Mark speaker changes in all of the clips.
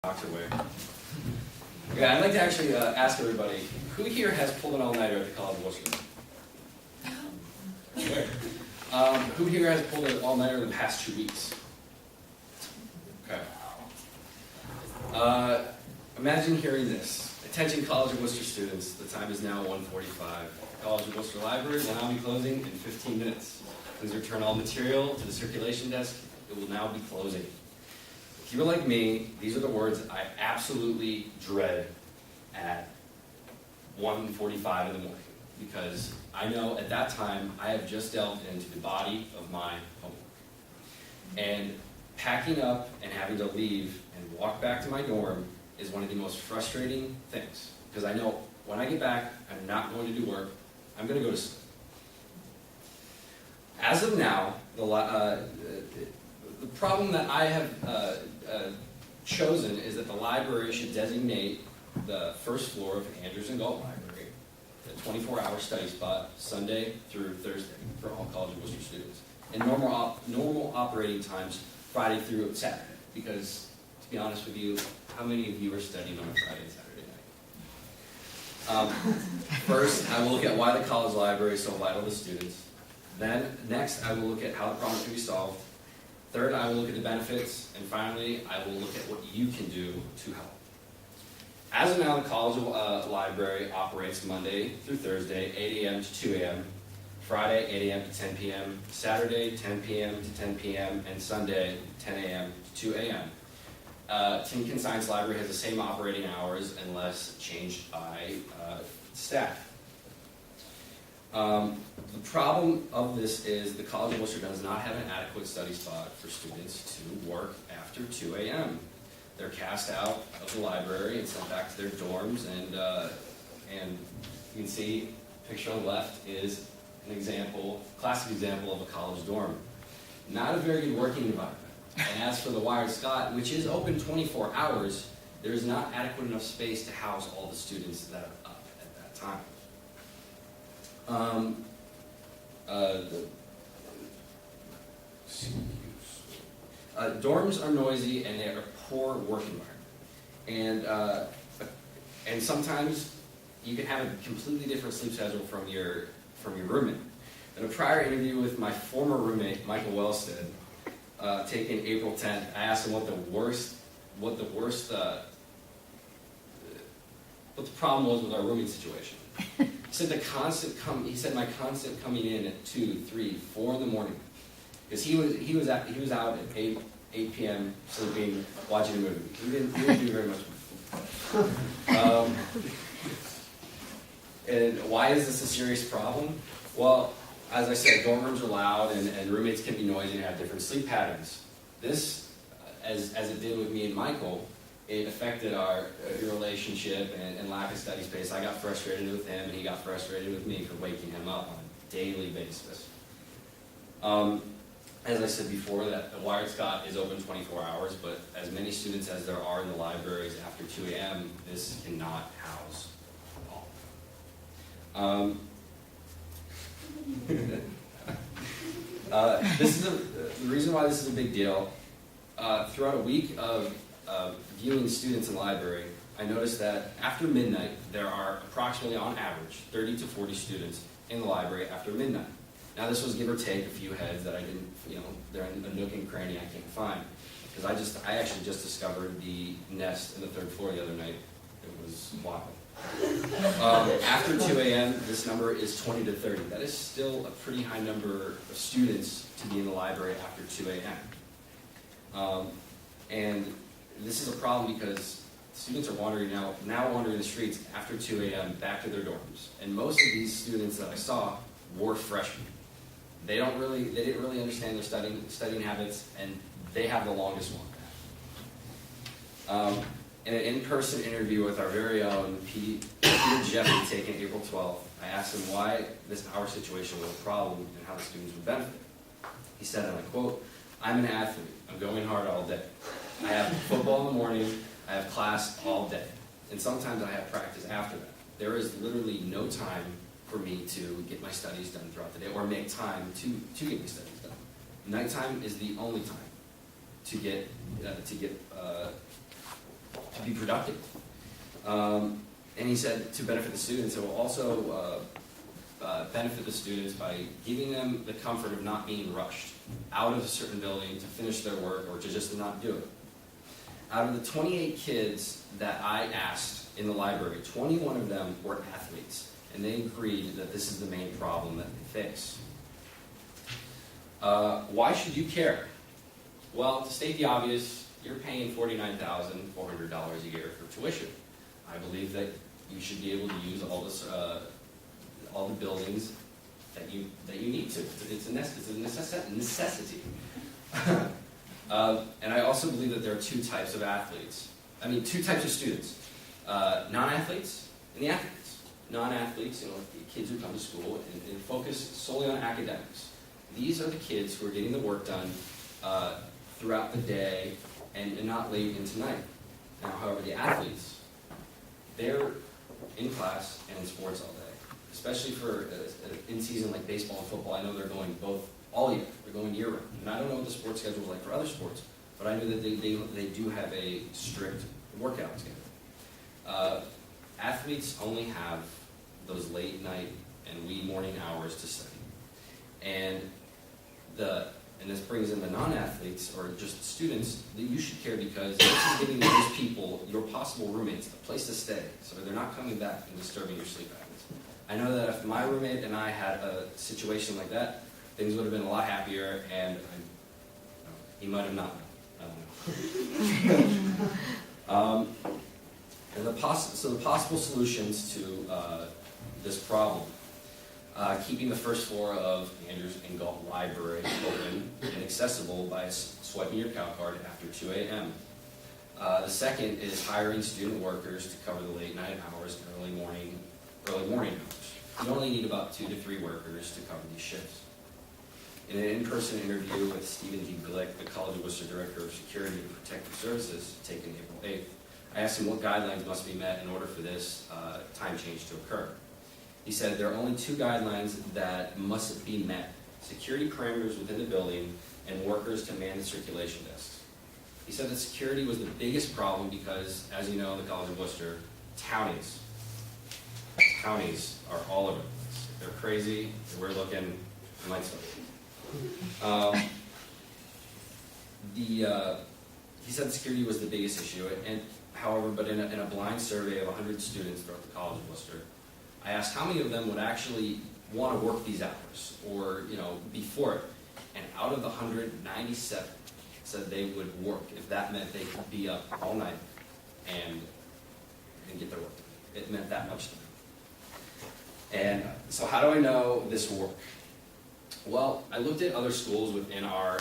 Speaker 1: Dr. Ware. Okay, I'd like to actually ask everybody, who here has pulled an all-nighter at the College of Worcester? Who here has pulled an all-nighter in the past 2 weeks? Okay. Imagine hearing this. Attention College of Worcester students, the time is now 1:45. College of Worcester Library will now be closing in 15 minutes. Please return all material to the circulation desk. It will now be closing. If you're like me, these are the words I absolutely dread at 1:45 in the morning, because I know at that time I have just delved into the body of my homework. And packing up and having to leave and walk back to my dorm is one of the most frustrating things, because I know when I get back, I'm not going to do work, I'm going to go to sleep. As of now, the problem that I have chosen is that the library should designate the first floor of Andrews and Galt Library a 24-hour study spot, Sunday through Thursday, for all College of Worcester students, and normal operating times Friday through Saturday. Because, to be honest with you, how many of you are studying on a Friday and Saturday night? First, I will look at why the college library is so vital to students. Then, next, I will look at how the problem can be solved. Third, I will look at the benefits. And finally, I will look at what you can do to help. As of now, the college library operates Monday through Thursday, 8 a.m. to 2 a.m., Friday, 8 a.m. to 10 p.m., Saturday, 10 p.m. to 10 p.m., and Sunday, 10 a.m. to 2 a.m. Timken Science Library has the same operating hours unless changed by staff. The problem of this is the College of Worcester does not have an adequate study spot for students to work after 2 a.m. They're cast out of the library and sent back to their dorms, and you can see the picture on the left is an example, classic example of a college dorm. Not a very good working environment. And as for the Wired Scott, which is open 24 hours, there is not adequate enough space to house all the students that are up at that time. Dorms are noisy and they are a poor work environment. And sometimes you can have a completely different sleep schedule from your roommate. In a prior interview with my former roommate, Michael Wellstead, taken April 10th, I asked him what the problem was with our rooming situation. He said my constant coming in at 2, 3, 4 in the morning, because he was out at 8 p.m. sleeping, watching a movie. He didn't do very much. And why is this a serious problem? Well, as I said, dorm rooms are loud and roommates can be noisy and have different sleep patterns. This, as it did with me and Michael, it affected our relationship and lack of study space. I got frustrated with him and he got frustrated with me for waking him up on a daily basis. As I said before, that the Wired Scott is open 24 hours, but as many students as there are in the libraries after 2 a.m., this cannot house all. The reason why this is a big deal, throughout a week of viewing students in the library, I noticed that after midnight, there are approximately, on average, 30 to 40 students in the library after midnight. Now this was give or take a few heads that I didn't, they're in a nook and cranny I can't find. Because I actually just discovered the nest in the 3rd floor the other night. It was wild. After 2 a.m., this number is 20 to 30. That is still a pretty high number of students to be in the library after 2 a.m. And this is a problem because students are wandering the streets after 2 a.m. back to their dorms. And most of these students that I saw were freshmen. They didn't really understand their studying habits, and they have the longest one. In an in-person interview with our very own Peter Jeffrey taken April 12th, I asked him why this hour situation was a problem and how the students would benefit. He said, and I quote, "I'm an athlete. I'm going hard all day. I have football in the morning. I have class all day. And sometimes I have practice after that. There is literally no time for me to get my studies done throughout the day or make time to get my studies done. Nighttime is the only time to get be productive. And he said to benefit the students, it will also benefit the students by giving them the comfort of not being rushed out of a certain building to finish their work or to just not do it. Out of the 28 kids that I asked in the library, 21 of them were athletes, and they agreed that this is the main problem that they face. Why should you care? Well, to state the obvious, you're paying $49,400 a year for tuition. I believe that you should be able to use all the buildings that you need to. It's a necessity. And I also believe that there are two types of two types of students. Non-athletes and the athletes. Non-athletes, the kids who come to school and focus solely on academics. These are the kids who are getting the work done throughout the day and not late into night. Now, however, the athletes, they're in class and in sports all day. Especially for in season like baseball and football, I know they're going all year. They're going year round. And I don't know what the sports schedule is like for other sports, but I know that they do have a strict workout schedule. Athletes only have those late night and wee morning hours to study. And this brings in the non-athletes or just students that you should care because this is giving those people, your possible roommates, a place to stay so they're not coming back and disturbing your sleep patterns. I know that if my roommate and I had a situation like that, things would have been a lot happier, and he might have not. I don't know. And the possible solutions to this problem: keeping the first floor of Andrews and Galt Library open and accessible by swiping your cow card after 2 a.m. The second is hiring student workers to cover the late night hours and early morning hours. You only need about 2 to 3 workers to cover these shifts. In an in-person interview with Stephen D. Glick, the College of Worcester Director of Security and Protective Services, taken April 8th, I asked him what guidelines must be met in order for this time change to occur. He said there are only 2 guidelines that must be met: security parameters within the building and workers to man the circulation desks. He said that security was the biggest problem because, as you know, the College of Worcester, townies are all over the place. They're crazy, we're looking, we might start. He said security was the biggest issue, and however, but in a blind survey of 100 students throughout the College of Worcester, I asked how many of them would actually want to work these hours or be for it, and out of the 197 said they would work if that meant they could be up all night and get their work done. It meant that much to them. And so how do I know this will work? Well, I looked at other schools within our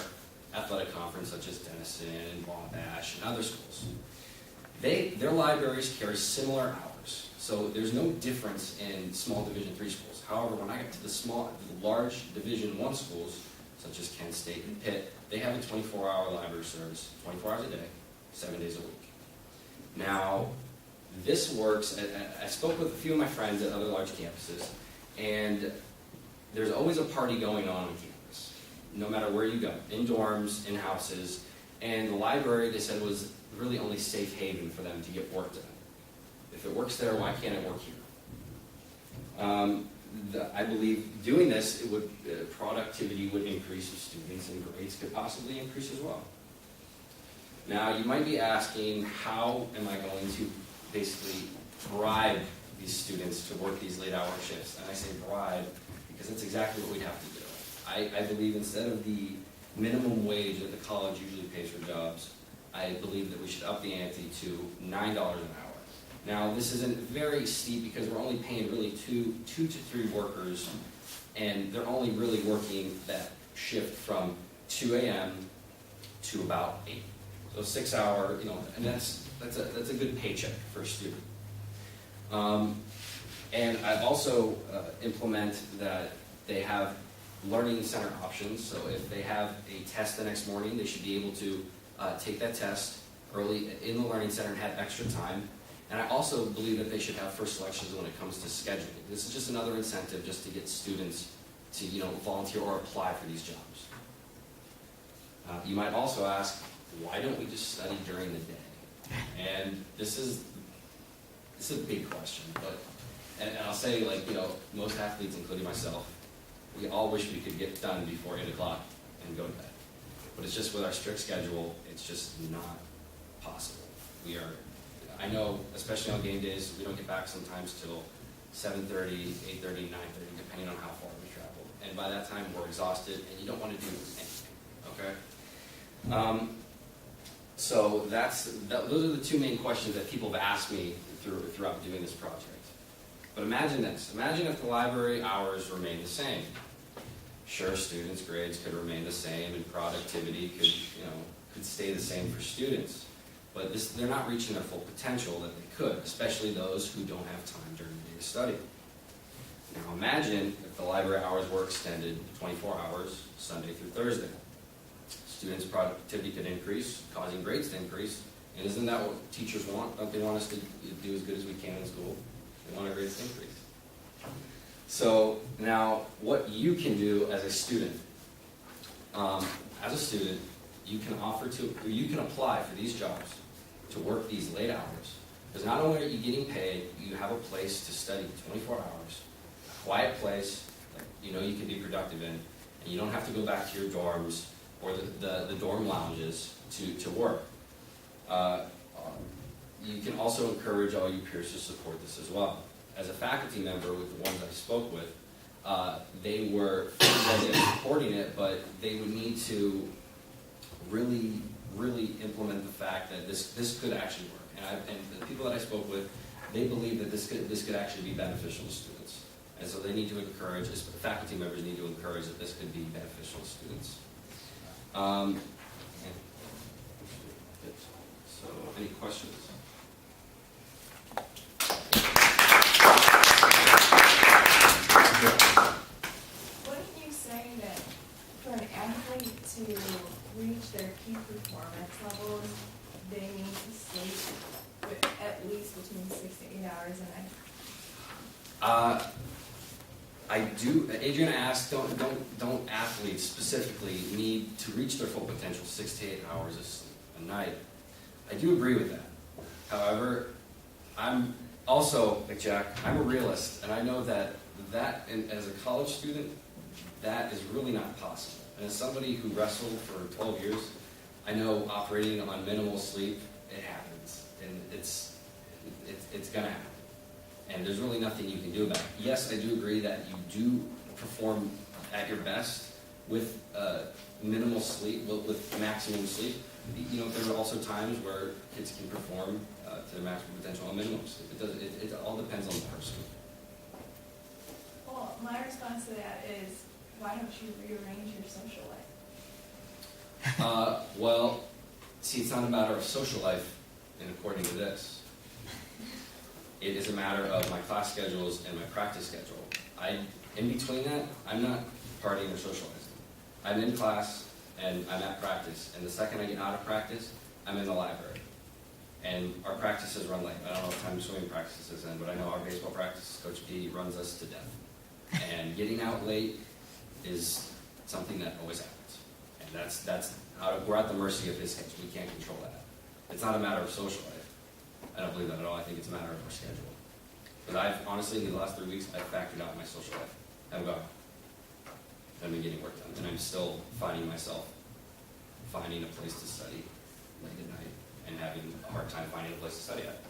Speaker 1: athletic conference, such as Denison, Wabash, and other schools. Their libraries carry similar hours, so there's no difference in small Division III schools. However, when I got to the large Division I schools, such as Kent State and Pitt, they have a 24-hour library service, 24 hours a day, 7 days a week. Now, this works. I spoke with a few of my friends at other large campuses, and there's always a party going on campus, no matter where you go, in dorms, in houses, and the library, they said, was really only safe haven for them to get work done. If it works there, why can't it work here? I believe doing this, productivity would increase with students, and grades could possibly increase as well. Now, you might be asking, how am I going to basically bribe these students to work these late hour shifts? And I say bribe because that's exactly what we'd have to do. I believe instead of the minimum wage that the college usually pays for jobs, I believe that we should up the ante to $9 an hour. Now, this isn't very steep because we're only paying really two to three workers, and they're only really working that shift from 2 a.m. to about 8. So 6 hour, and that's a good paycheck for a student. And I also implement that they have learning center options. So if they have a test the next morning, they should be able to take that test early in the learning center and have extra time. And I also believe that they should have first selections when it comes to scheduling. This is just another incentive just to get students to volunteer or apply for these jobs. You might also ask, why don't we just study during the day? And this is a big question, but, and I'll say, like, you know, most athletes, including myself, we all wish we could get done before 8 o'clock and go to bed. But it's just with our strict schedule, it's just not possible. I know, especially on game days, we don't get back sometimes till 7:30, 8:30, 9:30, depending on how far we travel. And by that time, we're exhausted, and you don't want to do anything, okay? So those are the two main questions that people have asked me throughout doing this project. But imagine this. Imagine if the library hours remain the same. Sure, students' grades could remain the same, and productivity could stay the same for students. But they're not reaching their full potential that they could, especially those who don't have time during the day to study. Now imagine if the library hours were extended 24 hours, Sunday through Thursday. Students' productivity could increase, causing grades to increase. And isn't that what teachers want? Don't they want us to do as good as we can in school? They want our grades to increase. So now, what you can do as a student, you can apply for these jobs to work these late hours. Because not only are you getting paid, you have a place to study 24 hours, a quiet place that you know you can be productive in, and you don't have to go back to your dorms or the dorm lounges to work. You can also encourage all your peers to support this as well. As a faculty member with the ones I spoke with, they were supporting it, but they would need to really implement the fact that this could actually work. And the people that I spoke with, they believe that this could actually be beneficial to students. And so they need to encourage, faculty members need to encourage that this could be beneficial to students. So, any questions?
Speaker 2: Wouldn't you say that for an athlete to reach their peak performance levels, they need to sleep with at least between 6 to 8 hours a night?
Speaker 1: I do. Adriana asked, don't athletes specifically need to reach their full potential 6 to 8 hours of sleep a night? I do agree with that. However, I'm also, like Jack, I'm a realist, and I know that and as a college student, that is really not possible. And as somebody who wrestled for 12 years, I know operating on minimal sleep, it happens, and it's gonna happen. And there's really nothing you can do about it. Yes, I do agree that you do perform at your best with minimal sleep, with maximum sleep. You know, there are also times where kids can perform to their maximum potential on minimum sleep. It all depends on the person.
Speaker 2: Well, my response to that is, why don't you rearrange your social life?
Speaker 1: Well, see, it's not a matter of social life, and according to this. It is a matter of my class schedules and my practice schedule. In between that, I'm not partying or socializing. I'm in class and I'm at practice. And the second I get out of practice, I'm in the library. And our practices run late. I don't know what time swimming practice is in, but I know our baseball practice, Coach P runs us to death. And getting out late is something that always happens. And we're at the mercy of his schedule. We can't control that. It's not a matter of social life. I don't believe that at all. I think it's a matter of our schedule. But I've honestly, in the last 3 weeks, I've factored out my social life. I've been getting work done, and I'm still finding myself finding a place to study late at night and having a hard time finding a place to study at.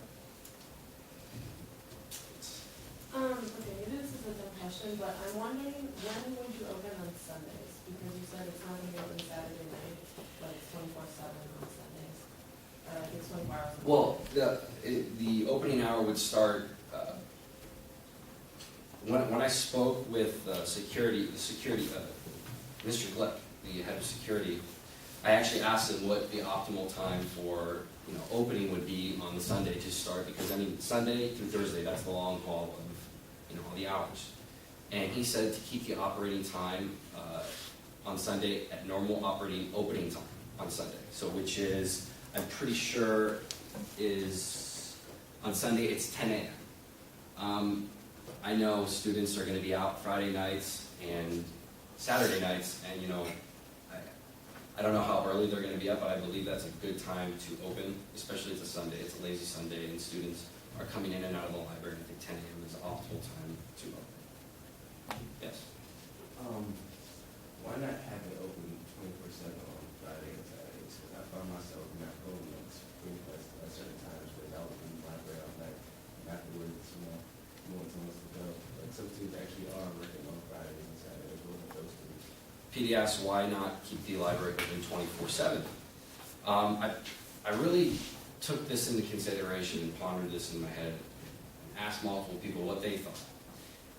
Speaker 3: Okay, maybe this is a dumb question, but I'm wondering, when would you open on Sundays? Because you said it's not going to be open Saturday night, but it's 24/7 on Sundays. Or like it's 24 hours.
Speaker 1: Well, the opening hour would start, when I spoke with security, Mr. Glick, the head of security, I actually asked him what the optimal time for opening would be on the Sunday to start, because I mean Sunday through Thursday, that's the long haul of all the hours. And he said to keep the operating time on Sunday at normal operating opening time on Sunday. So which is, I'm pretty sure is, on Sunday it's 10 a.m. I know students are going to be out Friday nights and Saturday nights, and I don't know how early they're gonna be up, but I believe that's a good time to open, especially it's a Sunday, it's a lazy Sunday, and students are coming in and out of the library, and I think 10 a.m. is optimal time to open. Yes?
Speaker 4: Why not have it open 24/7 on Friday and Saturdays? Because I find myself not going on spring class at certain times without in the library all night. And afterwards, no one wants to go. Like some students actually are working on Fridays and Saturdays. What about those students?
Speaker 1: PD asks, why not keep the library open 24/7? I really took this into consideration and pondered this in my head, and asked multiple people what they thought.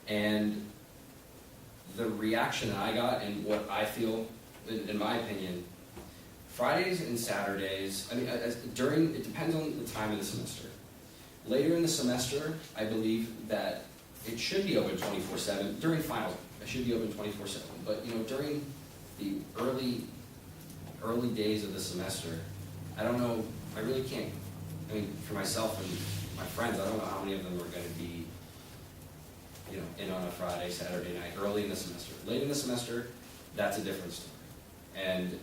Speaker 1: And the reaction that I got and what I feel, in my opinion, Fridays and Saturdays, I mean, it depends on the time of the semester. Later in the semester, I believe that it should be open 24/7. During finals, it should be open 24/7. But, during the early days of the semester, I don't know, I really can't, for myself and my friends, I don't know how many of them are going to be in on a Friday, Saturday night, early in the semester. Late in the semester, that's a different story. And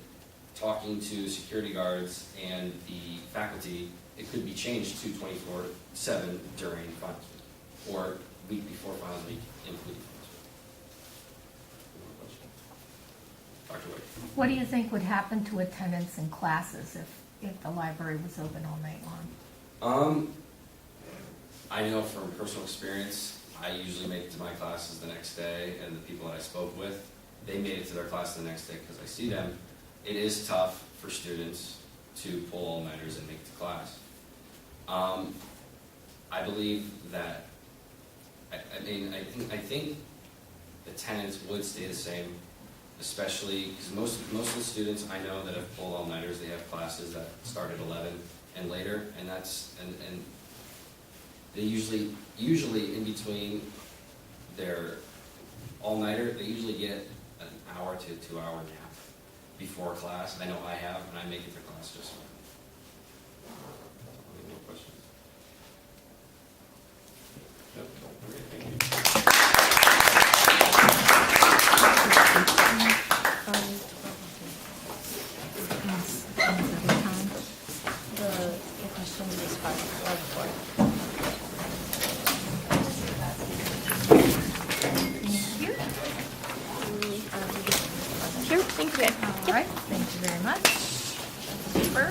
Speaker 1: talking to security guards and the faculty, it could be changed to 24/7 during finals week, or week before finals week, including finals week. Dr. White.
Speaker 5: What do you think would happen to attendance in classes if the library was open all night long?
Speaker 1: I know from personal experience, I usually make it to my classes the next day, and the people that I spoke with, they made it to their class the next day because I see them. It is tough for students to pull all-nighters and make it to class. I believe that, I think attendance would stay the same, especially because most of the students I know that have pulled all-nighters, they have classes that start at 11 and later, and they usually in between their all-nighter, they usually get an hour to 2 hour nap before class. I know I have, and I make it to class just fine. Any more questions? Nope. Okay, thank you.
Speaker 5: The question is 5:04.
Speaker 6: Sure, thank you.
Speaker 5: All right, thank you very much. Super.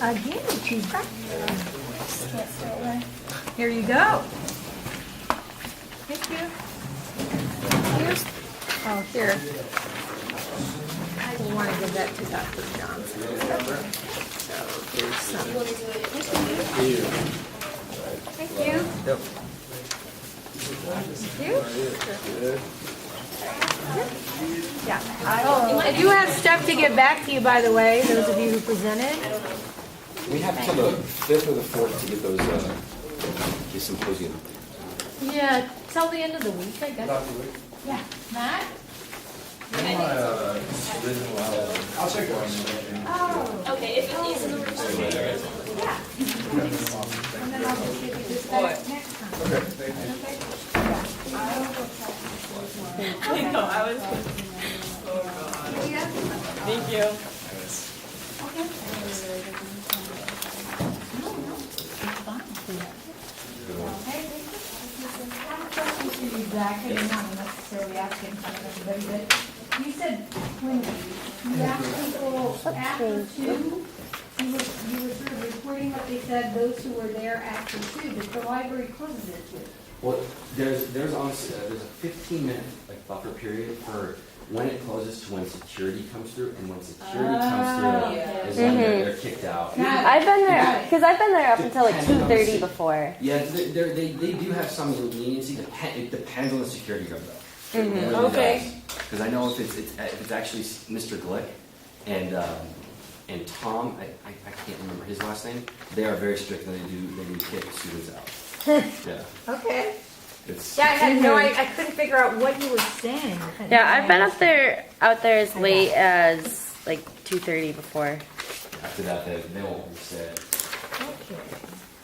Speaker 5: Again, Chief. Here you go. Thank you. Here's, oh, here. I want to give that to Dr. Johnson. So here's some. Thank you.
Speaker 4: Yep.
Speaker 5: Thank you. Yeah. I do have stuff to get back to you, by the way, those of you who presented.
Speaker 1: We have till the 5th or the 4th to get those the symposium.
Speaker 5: Yeah, till the end of the week, I guess. Yeah. Matt?
Speaker 4: I'll check it on.
Speaker 5: Oh.
Speaker 6: Okay, if it needs to be
Speaker 5: Yeah. And then I'll just give you this back next time. Okay.
Speaker 6: I know, I was.
Speaker 5: Yeah.
Speaker 6: Thank you.
Speaker 5: Zach, I didn't want to necessarily ask it in front of everybody, but you said when you asked people after 2, you were sort of reporting what they said, those who were there after 2, but the library closes at 2.
Speaker 1: Well, there's honestly there's a 15-minute buffer period for when it closes to when security comes through, and when security comes through is when they're kicked out.
Speaker 6: I've been there, because I've been there up until like
Speaker 1: Depending on the
Speaker 6: 2:30 before.
Speaker 1: Yeah, they do have some leniency. It depends on the security guard though. It really
Speaker 6: Okay.
Speaker 1: Because I know if it's actually Mr. Glick and Tom, I can't remember his last name. They are very strict and they do kick students out. Yeah.
Speaker 5: Okay.
Speaker 1: It's
Speaker 5: Yeah, I had no, I couldn't figure out what you were saying.
Speaker 6: Yeah, I've been out there as late as like 2:30 before.
Speaker 1: after that they won't reset.
Speaker 5: Okay.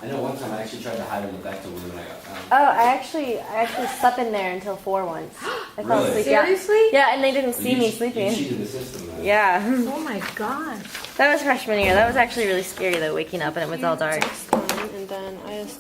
Speaker 1: I know one time I actually tried to hide in the back door when I got found.
Speaker 6: Oh, I actually slept in there until 4 once. I fell
Speaker 1: Really?
Speaker 6: asleep. Yeah.
Speaker 5: Seriously?
Speaker 6: Yeah, and they didn't see me
Speaker 1: You
Speaker 6: sleeping.
Speaker 1: cheated the system.
Speaker 6: Yeah.
Speaker 7: Oh my gosh.
Speaker 6: That was freshman year. That was actually really scary though, waking up and it was all dark.
Speaker 3: And then I